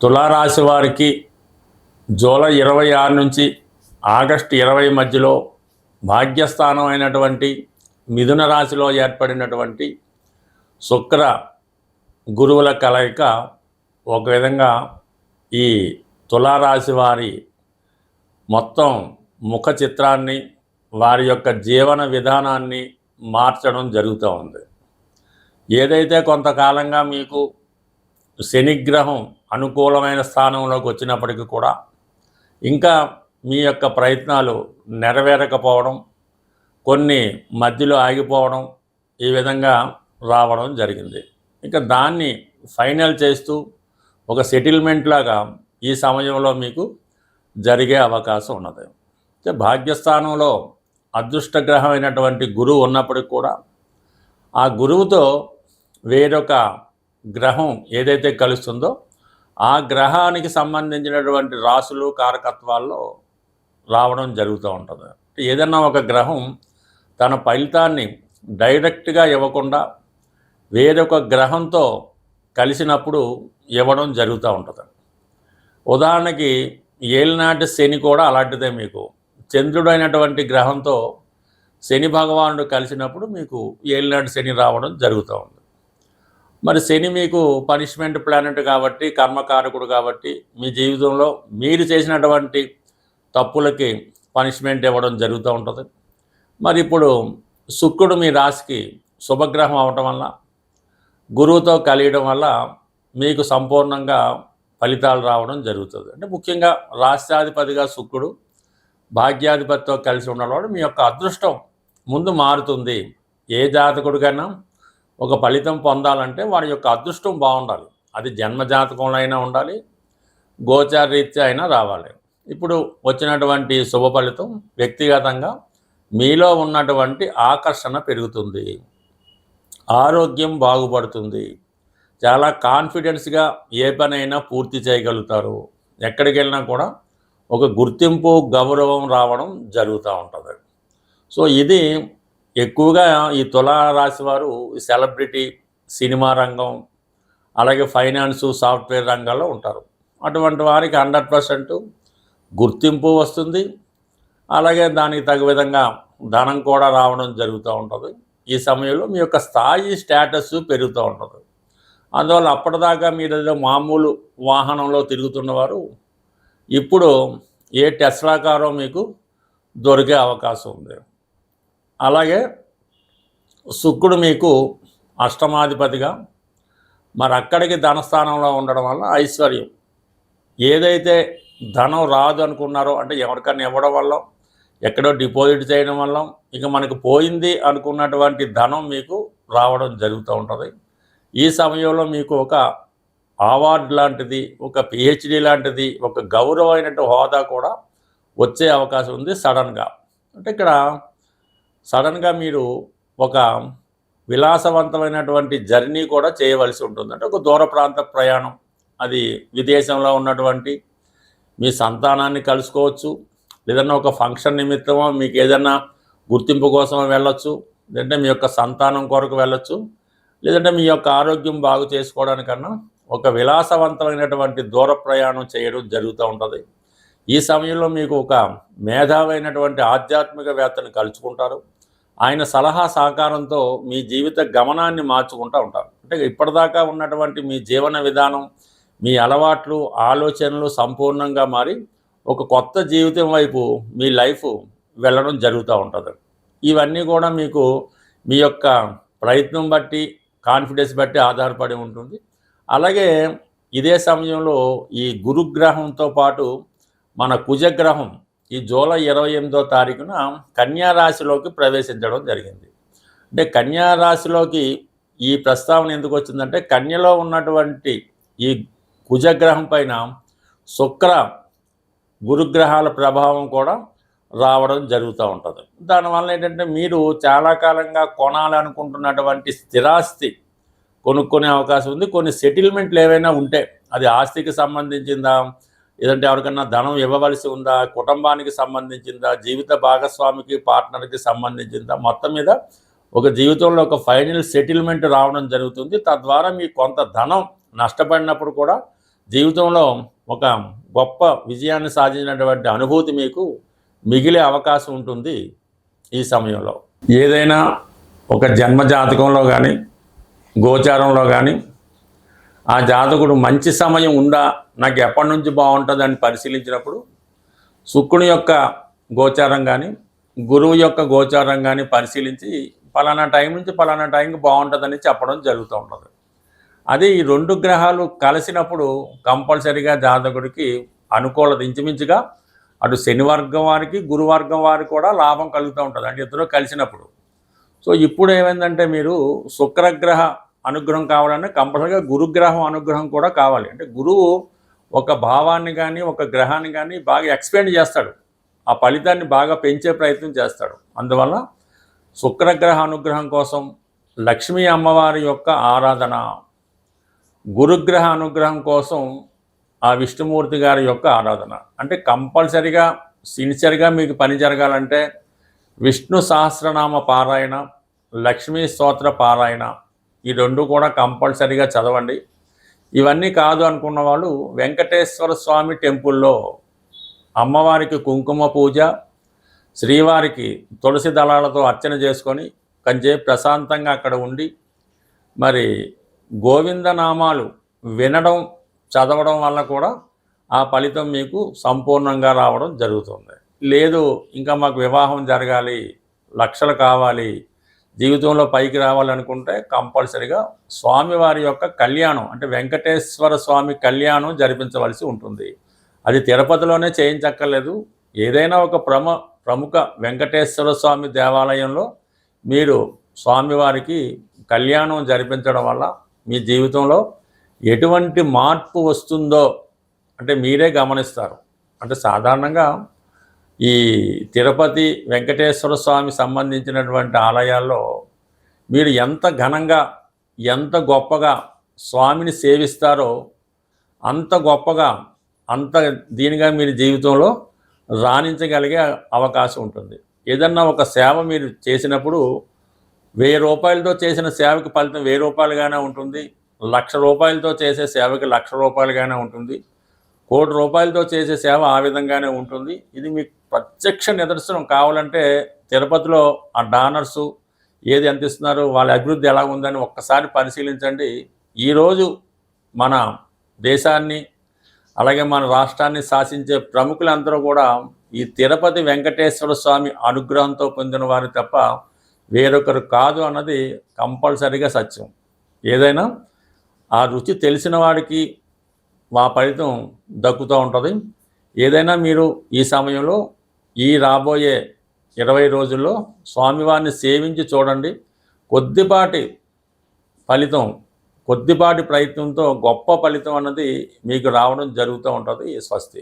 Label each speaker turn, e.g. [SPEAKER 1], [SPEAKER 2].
[SPEAKER 1] తులారాశి వారికి జూలై 26 నుంచి ఆగస్టు 20 మధ్యలో భాగ్యస్థానం అయినటువంటి మిథున రాశిలో ఏర్పడినటువంటి శుక్ర గురువుల కలయిక ఒక విధంగా ఈ తులారాశి వారి మొత్తం ముఖ చిత్రాన్ని, వారి యొక్క జీవన విధానాన్ని మార్చడం జరుగుతూ ఉంది. ఏదైతే కొంతకాలంగా మీకు శనిగ్రహం అనుకూలమైన స్థానంలోకి వచ్చినప్పటికీ కూడా ఇంకా మీ యొక్క ప్రయత్నాలు నెరవేరకపోవడం, కొన్ని మధ్యలో ఆగిపోవడం, ఈ విధంగా రావడం జరిగింది. ఇక దాన్ని ఫైనల్ చేస్తూ ఒక సెటిల్మెంట్ లాగా ఈ సమయంలో మీకు జరిగే అవకాశం ఉన్నది. భాగ్యస్థానంలో అదృష్టగ్రహమైనటువంటి గురువు ఉన్నప్పటికి కూడా ఆ గురువుతో వేరొక గ్రహం ఏదైతే కలుస్తుందో ఆ గ్రహానికి సంబంధించినటువంటి రాసులు కారకత్వాల్లో రావడం జరుగుతూ ఉంటుంది. ఏదన్నా ఒక గ్రహం తన ఫలితాన్ని డైరెక్ట్గా ఇవ్వకుండా వేరొక గ్రహంతో కలిసినప్పుడు ఇవ్వడం జరుగుతూ ఉంటుంది. ఉదాహరణకి ఏలినాటి శని కూడా అలాంటిదే. మీకు చంద్రుడు అయినటువంటి గ్రహంతో శని భగవానుడు కలిసినప్పుడు మీకు ఏలినాటి శని రావడం జరుగుతూ ఉంది. మరి శని మీకు పనిష్మెంట్ ప్లానెట్ కాబట్టి, కర్మకారకుడు కాబట్టి మీ జీవితంలో మీరు చేసినటువంటి తప్పులకి పనిష్మెంట్ ఇవ్వడం జరుగుతూ ఉంటుంది. మరి ఇప్పుడు శుక్రుడు మీ రాశికి శుభగ్రహం అవటం వల్ల, గురువుతో కలియడం వల్ల మీకు సంపూర్ణంగా ఫలితాలు రావడం జరుగుతుంది. అంటే ముఖ్యంగా రాష్ట్రాధిపతిగా శుక్రుడు భాగ్యాధిపతితో కలిసి ఉన్నవాడు మీ యొక్క అదృష్టం ముందు మారుతుంది. ఏ జాతకుడికైనా ఒక ఫలితం పొందాలంటే వాడి యొక్క అదృష్టం బాగుండాలి. అది జన్మజాతకంలో అయినా ఉండాలి, గోచారరీత్యా అయినా రావాలి. ఇప్పుడు వచ్చినటువంటి శుభ ఫలితం వ్యక్తిగతంగా మీలో ఉన్నటువంటి ఆకర్షణ పెరుగుతుంది, ఆరోగ్యం బాగుపడుతుంది, చాలా కాన్ఫిడెన్స్గా ఏ పనైనా పూర్తి చేయగలుగుతారు. ఎక్కడికి వెళ్ళినా కూడా ఒక గుర్తింపు, గౌరవం రావడం జరుగుతూ ఉంటుంది. సో ఇది ఎక్కువగా ఈ తులారాశి వారు సెలబ్రిటీ, సినిమా రంగం, అలాగే ఫైనాన్సు, సాఫ్ట్వేర్ రంగాల్లో ఉంటారు. అటువంటి వారికి 100% గుర్తింపు వస్తుంది. అలాగే దానికి తగు విధంగా ధనం కూడా రావడం జరుగుతూ ఉంటుంది. ఈ సమయంలో మీ యొక్క స్థాయి, స్టేటస్ పెరుగుతూ ఉంటుంది. అందువల్ల అప్పటిదాకా మీరు ఏదో మామూలు వాహనంలో తిరుగుతున్నవారు ఇప్పుడు ఏ టెస్లా కారో మీకు దొరికే అవకాశం ఉంది. అలాగే శుక్రుడు మీకు అష్టమాధిపతిగా మరి అక్కడికి ధనస్థానంలో ఉండడం వల్ల ఐశ్వర్యం, ఏదైతే ధనం రాదు అనుకున్నారో, అంటే ఎవరికన్నా ఇవ్వడం వల్ల, ఎక్కడో డిపాజిట్ చేయడం వల్ల ఇక మనకు పోయింది అనుకున్నటువంటి ధనం మీకు రావడం జరుగుతూ ఉంటుంది. ఈ సమయంలో మీకు ఒక అవార్డు లాంటిది, ఒక పిహెచ్డి లాంటిది, ఒక గౌరవమైనటువంటి హోదా కూడా వచ్చే అవకాశం ఉంది సడన్గా. అంటే ఇక్కడ సడన్గా మీరు ఒక విలాసవంతమైనటువంటి జర్నీ కూడా చేయవలసి ఉంటుంది. అంటే ఒక దూర ప్రాంత ప్రయాణం, అది విదేశంలో ఉన్నటువంటి మీ సంతానాన్ని కలుసుకోవచ్చు, లేదన్నా ఒక ఫంక్షన్ నిమిత్తమో మీకు ఏదన్నా గుర్తింపు కోసం వెళ్ళొచ్చు, లేదంటే మీ యొక్క సంతానం కొరకు వెళ్ళొచ్చు, లేదంటే మీ యొక్క ఆరోగ్యం బాగు చేసుకోవడానికన్నా ఒక విలాసవంతమైనటువంటి దూర ప్రయాణం చేయడం జరుగుతూ ఉంటుంది. ఈ సమయంలో మీకు ఒక మేధావైనటువంటి ఆధ్యాత్మికవేత్తను కలుసుకుంటారు. ఆయన సలహా సహకారంతో మీ జీవిత గమనాన్ని మార్చుకుంటూ ఉంటారు. అంటే ఇప్పటిదాకా ఉన్నటువంటి మీ జీవన విధానం, మీ అలవాట్లు, ఆలోచనలు సంపూర్ణంగా మారి ఒక కొత్త జీవితం వైపు మీ లైఫ్ వెళ్ళడం జరుగుతూ ఉంటుంది. ఇవన్నీ కూడా మీకు మీ యొక్క ప్రయత్నం బట్టి, కాన్ఫిడెన్స్ బట్టి ఆధారపడి ఉంటుంది. అలాగే ఇదే సమయంలో ఈ గురుగ్రహంతో పాటు మన కుజగ్రహం ఈ జూలై 28వ తారీఖున కన్యా రాశిలోకి ప్రవేశించడం జరిగింది. అంటే కన్యా రాశిలోకి ఈ ప్రస్తావన ఎందుకు వచ్చిందంటే, కన్యలో ఉన్నటువంటి ఈ కుజగ్రహం పైన శుక్ర గురుగ్రహాల ప్రభావం కూడా రావడం జరుగుతూ ఉంటుంది. దానివల్ల ఏంటంటే మీరు చాలా కాలంగా కొనాలనుకుంటున్నటువంటి స్థిరాస్తి కొనుక్కునే అవకాశం ఉంది. కొన్ని సెటిల్మెంట్లు ఏవైనా ఉంటే, అది ఆస్తికి సంబంధించిందా, లేదంటే ఎవరికన్నా ధనం ఇవ్వవలసి ఉందా, కుటుంబానికి సంబంధించిందా, జీవిత భాగస్వామికి, పార్ట్నర్కి సంబంధించిందా, మొత్తం మీద ఒక జీవితంలో ఒక ఫైనల్ సెటిల్మెంట్ రావడం జరుగుతుంది. తద్వారా మీకు కొంత ధనం నష్టపడినప్పుడు కూడా జీవితంలో ఒక గొప్ప విజయాన్ని సాధించినటువంటి అనుభూతి మీకు మిగిలే అవకాశం ఉంటుంది ఈ సమయంలో. ఏదైనా ఒక జన్మ జాతకంలో కానీ గోచారంలో కానీ ఆ జాతకుడు మంచి సమయం ఉందా, నాకు ఎప్పటి నుంచి బాగుంటుంది అని పరిశీలించినప్పుడు శుక్రుని యొక్క గోచారం కానీ గురువు యొక్క గోచారం కానీ పరిశీలించి పలానా టైం నుంచి పలానా టైంకి బాగుంటుందని చెప్పడం జరుగుతూ ఉంటుంది. అదే ఈ రెండు గ్రహాలు కలిసినప్పుడు కంపల్సరీగా జాతకుడికి అనుకూలత ఇంచుమించుగా అటు శని వర్గం వారికి గురువర్గం వారికి కూడా లాభం కలుగుతూ ఉంటుంది, అంటే ఇద్దరు కలిసినప్పుడు. సో ఇప్పుడు ఏమైందంటే మీరు శుక్రగ్రహ అనుగ్రహం కావాలంటే కంపల్సరీగా గురుగ్రహం అనుగ్రహం కూడా కావాలి. అంటే గురువు ఒక భావాన్ని కానీ ఒక గ్రహాన్ని కానీ బాగా ఎక్స్పెండ్ చేస్తాడు, ఆ ఫలితాన్ని బాగా పెంచే ప్రయత్నం చేస్తాడు. అందువల్ల శుక్రగ్రహ అనుగ్రహం కోసం లక్ష్మీ అమ్మవారి యొక్క ఆరాధన, గురుగ్రహ అనుగ్రహం కోసం ఆ విష్ణుమూర్తి గారి యొక్క ఆరాధన. అంటే కంపల్సరిగా సిన్సియర్గా మీకు పని జరగాలంటే విష్ణు సహస్రనామ పారాయణ, లక్ష్మీ స్తోత్ర పారాయణ, ఈ రెండు కూడా కంపల్సరిగా చదవండి. ఇవన్నీ కాదు అనుకున్న వాళ్ళు వెంకటేశ్వర స్వామి టెంపుల్లో అమ్మవారికి కుంకుమ పూజ, శ్రీవారికి తులసి దళాలతో అర్చన చేసుకొని కొంచెం ప్రశాంతంగా అక్కడ ఉండి మరి గోవిందనామాలు వినడం చదవడం వల్ల కూడా ఆ ఫలితం మీకు సంపూర్ణంగా రావడం జరుగుతుంది. లేదు ఇంకా మాకు వివాహం జరగాలి, లక్షలు కావాలి, జీవితంలో పైకి రావాలనుకుంటే కంపల్సరిగా స్వామివారి యొక్క కళ్యాణం అంటే వెంకటేశ్వర స్వామి కళ్యాణం జరిపించవలసి ఉంటుంది. అది తిరుపతిలోనే చేయించక్కర్లేదు, ఏదైనా ఒక ప్రముఖ వెంకటేశ్వర స్వామి దేవాలయంలో మీరు స్వామివారికి కళ్యాణం జరిపించడం వల్ల మీ జీవితంలో ఎటువంటి మార్పు వస్తుందో అంటే మీరే గమనిస్తారు. అంటే సాధారణంగా ఈ తిరుపతి వెంకటేశ్వర స్వామి సంబంధించినటువంటి ఆలయాల్లో మీరు ఎంత ఘనంగా ఎంత గొప్పగా స్వామిని సేవిస్తారో అంత గొప్పగా అంత దీనిగా మీరు జీవితంలో రాణించగలిగే అవకాశం ఉంటుంది. ఏదన్నా ఒక సేవ మీరు చేసినప్పుడు 1000 రూపాయలతో చేసిన సేవకి ఫలితం 1000 రూపాయలుగానే ఉంటుంది, 1,00,000 రూపాయలతో చేసే సేవకి 1,00,000 రూపాయలుగానే ఉంటుంది, 1,00,00,000 రూపాయలతో చేసే సేవ ఆ విధంగానే ఉంటుంది. ఇది మీకు ప్రత్యక్ష నిదర్శనం. కావాలంటే తిరుపతిలో ఆ డానర్సు ఏది ఎంత ఇస్తున్నారు, వాళ్ళ అభివృద్ధి ఎలా ఉందని ఒక్కసారి పరిశీలించండి. ఈరోజు మన దేశాన్ని అలాగే మన రాష్ట్రాన్ని శాసించే ప్రముఖులందరూ కూడా ఈ తిరుపతి వెంకటేశ్వర స్వామి అనుగ్రహంతో పొందిన వారు తప్ప వేరొకరు కాదు అన్నది కంపల్సరీగా సత్యం. ఏదైనా ఆ రుచి తెలిసిన వాడికి మా ఫలితం దక్కుతూ ఉంటుంది. ఏదైనా మీరు ఈ సమయంలో ఈ రాబోయే 20 రోజుల్లో స్వామివారిని సేవించి చూడండి. కొద్దిపాటి ఫలితం, కొద్దిపాటి ప్రయత్నంతో గొప్ప ఫలితం అన్నది మీకు రావడం జరుగుతూ ఉంటుంది. స్వస్తి.